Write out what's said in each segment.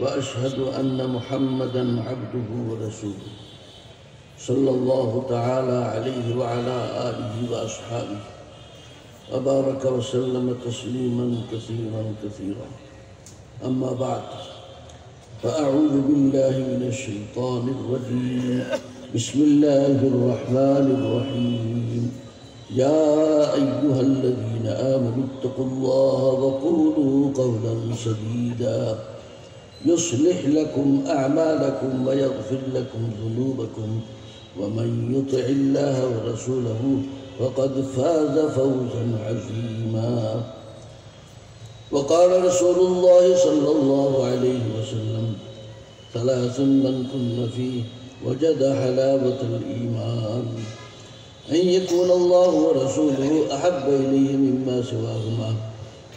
وأشهد أن محمدًا عبده ورسوله صلى الله تعالى عليه وعلى آله وأصحابه وبارك وسلم تسليما كثيرا أما بعد فأعوذ بالله من الشيطان الرجيم بسم الله الرحمن الرحيم يا أيها الذين آمنوا اتقوا الله وقولوا قولا سديدا يصلح لكم أعمالكم ويغفر لكم ذنوبكم ومن يطع الله ورسوله فقد فاز فوزا عظيما وقال رسول الله صلى الله عليه وسلم ثلاث من كن فيه وجد حلاوة الإيمان أن يكون الله ورسوله أحب إليه مما سواهما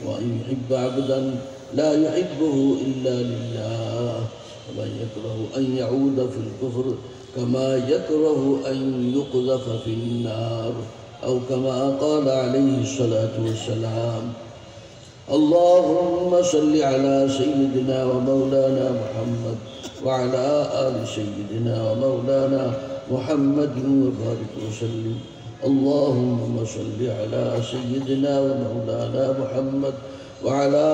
وأن يحب عبدا لا يحبه إلا لله ومن يكره أن يعود في الكفر كما يكره أن يقذف في النار أو كما قال عليه الصلاة والسلام اللهم صل على سيدنا ومولانا محمد وعلى آل سيدنا ومولانا محمد وبارك وسلم اللهم صل على سيدنا ومولانا محمد وعلى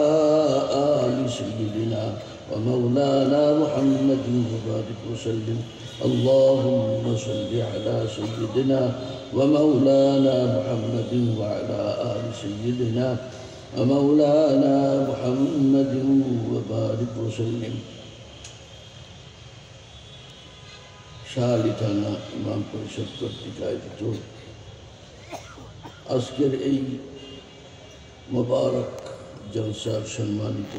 آل سيدنا ومولانا محمد وبارك وسلم اللهم صل على سيدنا ومولانا محمد وعلى آل سيدنا ومولانا محمد وبارك وسلم শাহলী থানা ইমাম পরিষদ কর্তৃক আয়োজিত আজকের এই মোবারক জলসার সম্মানিত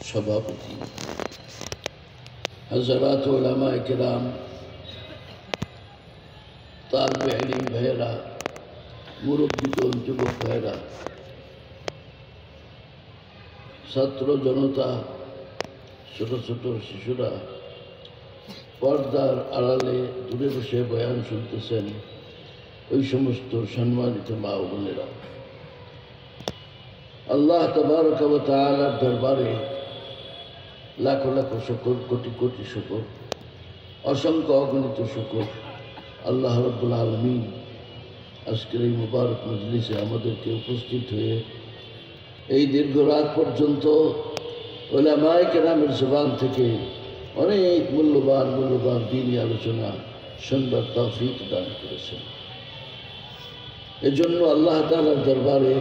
সভাপতি হযরত উলামায়ে কেরাম, তালিবে ইলম ভাইয়েরা, মুরব্বিগণ, যুবক ভাইয়েরা, ছাত্র জনতা, ছোট ছোট শিশুরা, পর্দার আড়ালে দূরে বসে বয়ান শুনতেছেন, ওই সমস্ত সম্মানিত মা ও বোনেরা, আল্লাহ তাবারক ওয়া তাআলার দরবারে লাখো লাখো শুকর, কোটি কোটি শুকর, অসংখ্য অগণিত শুকর। আল্লাহ রাব্বুল আলামিন আজকের এই মুবারক মজলিসে আমাদেরকে উপস্থিত হয়ে এই দীর্ঘ রাত পর্যন্ত উলামায়ে কেরামের জবান থেকে অনেক মূল্যবান দ্বীনি আলোচনা শুনবার তৌফিক দান করেছেন। এজন্য আল্লাহ তাআলার দরবারে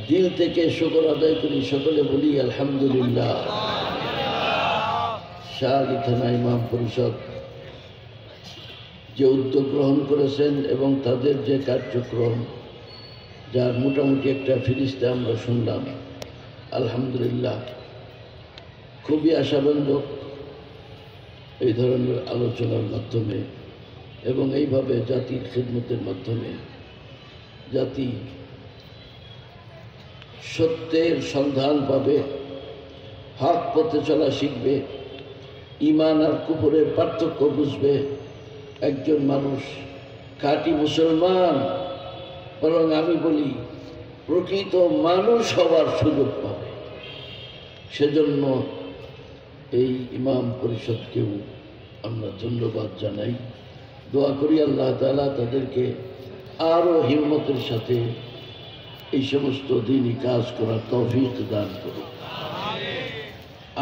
দিল থেকে শুকর আদায় করি, সকলে বলি আলহামদুলিল্লাহ। শাহলী থানা ইমাম পরিষদ যে উদ্যোগ গ্রহণ করেছেন এবং তাদের যে কার্যক্রম, যার মোটামুটি একটা ফিরিস্তে আমরা শুনলাম, আলহামদুলিল্লাহ খুবই আশাব্যঞ্জক। এই ধরনের আলোচনার মাধ্যমে এবং এইভাবে জাতির খিদমতের মাধ্যমে জাতি সত্যের সন্ধান পাবে, হক পথে চলা শিখবে, ঈমান আর কুফরের পার্থক্য বুঝবে। একজন মানুষ খাঁটি মুসলমান, বরং আমি বলি প্রকৃত মানুষ হওয়ার সুযোগ পাবে। সেজন্য এই ইমাম পরিষদকেও আমরা ধন্যবাদ জানাই, দোয়া করি আল্লাহ তাআলা তাদেরকে আরও হিম্মতের সাথে এই সমস্ত দ্বীনি কাজ করার তৌফিক দান করুন।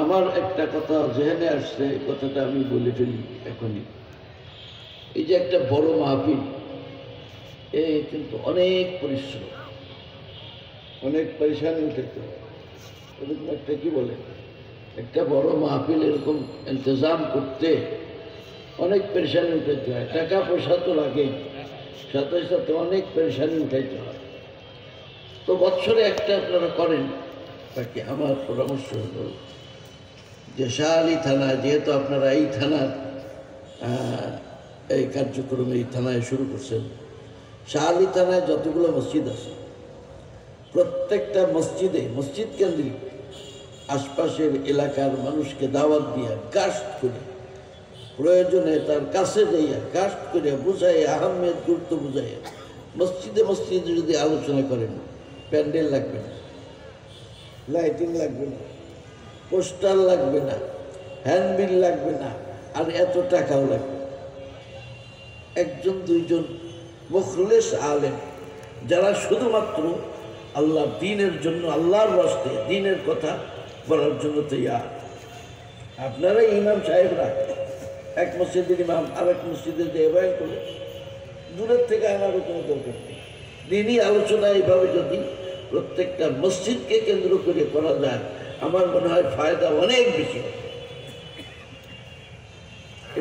আমার একটা কথা জেহেনে আসছে, কথাটা আমি বলে ফেলি এখনই। এই যে একটা বড় মাহফিল, এ কিন্তু অনেক পরিশ্রম, অনেক পরেশানি উঠাইতে হয়। এরকম একটা কি বলে, একটা বড় মাহফিল এরকম ইন্তজাম করতে অনেক পরেশানি উঠাইতে হয়। টাকা পয়সা তো লাগেই, সাথে সাথে অনেক পরেশানি উঠাইতে হয়। তো বছরে একটা আপনারা করেন, বাকি আমার পরামর্শ হলো যে শাহলী থানা, যেহেতু আপনারা এই থানার এই কার্যক্রম এই থানায় শুরু করছেন, শাহলী থানায় যতগুলো মসজিদ আছে প্রত্যেকটা মসজিদে, মসজিদ কেন্দ্রিক আশপাশের এলাকার মানুষকে দাওয়াত দিয়া কাস্ট করে, প্রয়োজনে তার কাছে যাইয়া কাস্ট করে বুঝাই, আহমেদ গুরুত্ব বুঝাই মসজিদে মসজিদে যদি আলোচনা করেন, প্যান্ডেল লাগবে না, লাইটিং লাগবে না, পোস্টার লাগবে না, হ্যান্ডবিল লাগবে না, আর এত টাকাও লাগবে। একজন দুইজন মুখলেস আলেম যারা শুধুমাত্র আল্লাহর দ্বীনের জন্য, আল্লাহর রাস্তে দ্বীনের কথা বলার জন্য তৈয়ার। আপনারা ইমাম সাহেবরা এক মসজিদের ইমাম আর এক মসজিদে যে বয়ান করে, দূরের থেকে আমারও কোনো দরকার নেই। দিনই আলোচনা এইভাবে যদি প্রত্যেকটা মসজিদকে কেন্দ্র করে করা যায়, আমার মনে হয় ফায়দা অনেক বেশি।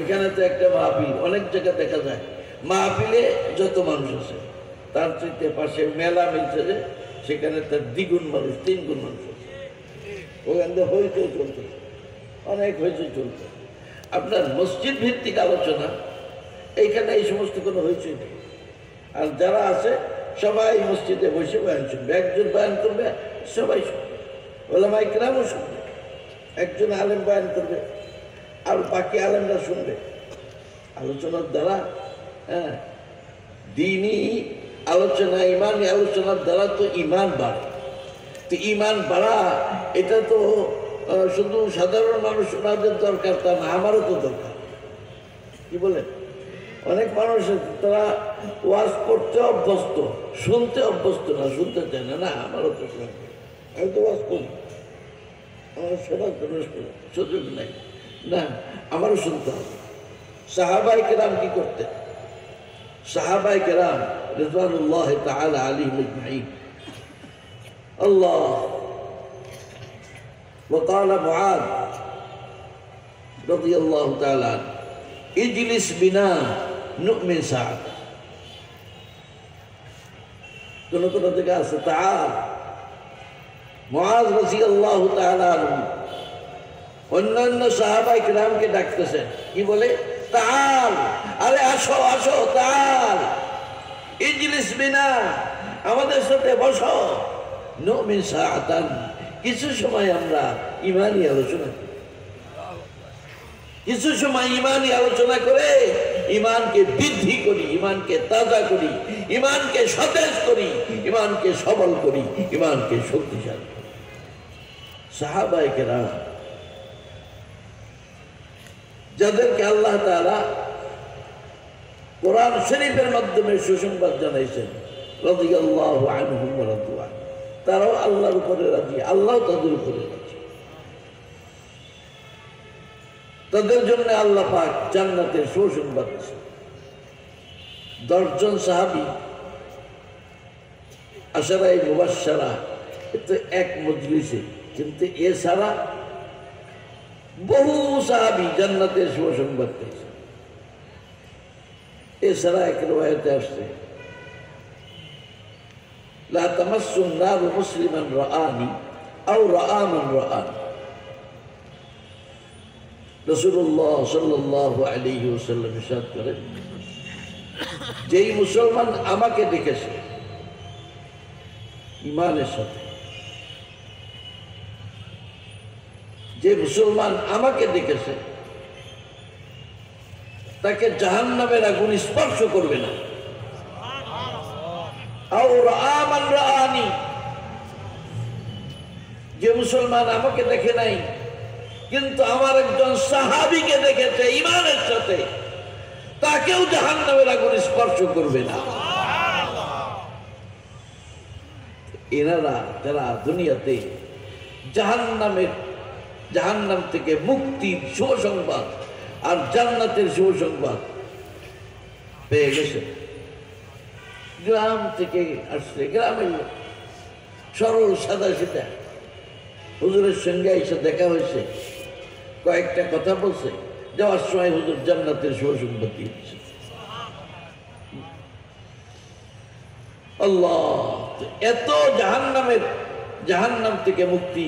এখানে তো একটা মাহফিল, অনেক জায়গায় দেখা যায় মাহফিলে যত মানুষ আছে তার চাইতে পাশে মেলা মিলছে যে সেখানে তার দ্বিগুণ মানুষ, তিনগুণ মানুষ আছে। ওখান থেকে হইচই চলতে, অনেক হইচই চলতে। আপনার মসজিদ ভিত্তিক আলোচনা, এইখানে এই সমস্ত কোনো হইচই নেই। আর যারা আছে সবাই মসজিদে বসে বয়ান শুনবে, একজন বয়ান করবে সবাই শুনবে, ওলামা ইকরামও শুনবে, একজন আলেম বয়ান করবে আর বাকি আলেমরা শুনবে। আলোচনার দ্বারা দ্বীনি আলোচনা, ইমানি আলোচনার দ্বারা তো ইমান বাড়ে। তো ইমান বাড়া এটা তো শুধু সাধারণ মানুষ ওনাদের দরকার তা না, আমারও তো দরকার। কি বলেন? অনেক মানুষ তারা ওয়াজ করতে অভ্যস্ত, শুনতে অভ্যস্ত না, শুনতে চায় না। না, আমারও তো লাগবে, আমি তো ওয়াজ করি, আমার শোনার জন্য সুযোগ নেই। না, আমারও শুনতে হবে। সাহাবায়ে কেরাম কি করতেন? সাহাবায়ে কেরাম রিদওয়ানুল্লাহ তাআলা আলাইহিম আজমাইন, আল্লাহ وقال معاذ رضي الله تعالى عنه اجلس بنا نؤمن ساعة। কোন কোন জায়গা আছে তাআল মুআয রাদিয়াল্লাহু তাআলা আনহু অন্যান্য সাহাবায়ে কেরামকে ডাকতেছেন, কি বলে? তাআল, আরে আসো আসো, তাআল ইজলিস বিনা, আমাদের সাথে বসো, নুমিন সাআতান, কিছু সময় আমরা ইমানি আলোচনা করি। কিছু সময় ইমানি আলোচনা করে ইমানকে বৃদ্ধি করি, ইমানকে তাজা করি, ইমানকে সতেজ করি, ইমানকে সবল করি, ইমানকে শক্তিশালী করি। সাহাবায়ে কেরাম যাদেরকে আল্লাহ তাআলা কোরআন শরীফের মাধ্যমে সুসংবাদ জানাইছেন, রাদিয়াল্লাহু আনহুম ওয়া রাদু আনহু, তারাও আল্লাহর উপরে রাজি, আল্লাহ তাদের উপরে রাজি। তাদের জন্য আল্লাহ পাক জান্নাতের সুসংবাদ দিয়েছেন। 10 জন সাহাবী আশারায়ে মুবাশশারা, এতো এক মজলিসে, কিন্তু এছাড়া বহু সাহাবী জান্নাতের সুসংবাদ পেয়েছেন। এছাড়া এক রওয়ায়াতে আসছে, লা তামাসসুন নারু মুসলিমান রাআনি আও রাআ মান রাআনি। রাসূলুল্লাহ সাল্লাল্লাহু আলাইহি ওয়াসাল্লাম ইরশাদ করেন, যেই মুসলমান আমাকে দেখেছে ঈমানের সাথে, যে মুসলমান আমাকে দেখেছে তাকে জাহান্নামের আগুন স্পর্শ করবে না। আও রাআ মান রাআনি, যে মুসলমান আমাকে দেখে নাই কিন্তু আমার একজন সাহাবীকে দেখেছে ঈমানের সাথে, তাকেও জাহান্নামের আগুন স্পর্শ করবে না। এনারা যারা দুনিয়াতে জাহান্নাম থেকে মুক্তির সুসংবাদ আর জান্নাতের সুসংবাদ পেয়ে গেছে, গ্রাম থেকে আসছে, গ্রামের লোক, সরল সাদা সিধা, হুজুরের সঙ্গে এসে দেখা হয়েছে, কয়েকটা কথা বলছে, যাওয়ার সময় হুজুর জান্নাতের সুসংবাদ দিয়েছে। আল্লাহ, এত জাহান্নাম থেকে মুক্তি,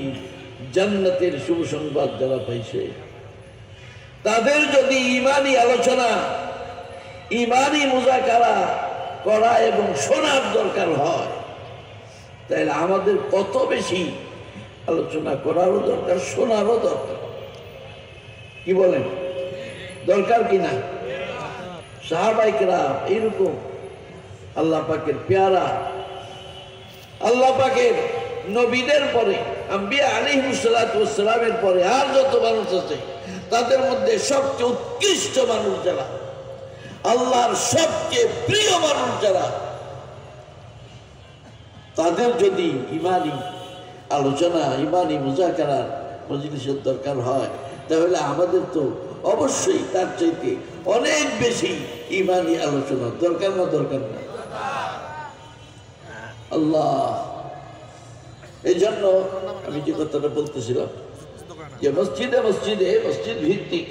জান্নাতের সুসংবাদ যারা পাইছে, তাদের যদি ইমানি আলোচনা, ইমানি মুযাকারা করা এবং শোনার দরকার হয়, তাহলে আমাদের কত বেশি আলোচনা করারও দরকার, শোনারও দরকার। কি বলেন? দরকার কিনা? সাহাবায়ে কেরাম এইরকম আল্লাহ পাকের পেয়ারা, আল্লাহ পাকের নবীদের পরে আম্বিয়া আলাইহিসসালামের পরে আর যত মানুষ আছে তাদের মধ্যে সবচেয়ে উৎকৃষ্ট মানুষ যারা, আল্লাহর সবচেয়ে প্রিয় মানুষ যারা, তাদের যদি ইমানি আলোচনা, ইমানি মুজাকারার মজলিসের দরকার হয়, তাহলে আমাদের তো অবশ্যই তার চাইতে অনেক বেশি ইমানি আলোচনার দরকার না? দরকার না? আল্লাহ, এই জন্য আমি যে কথাটা বলতেছিলাম যে মসজিদে মসজিদ ভিত্তিক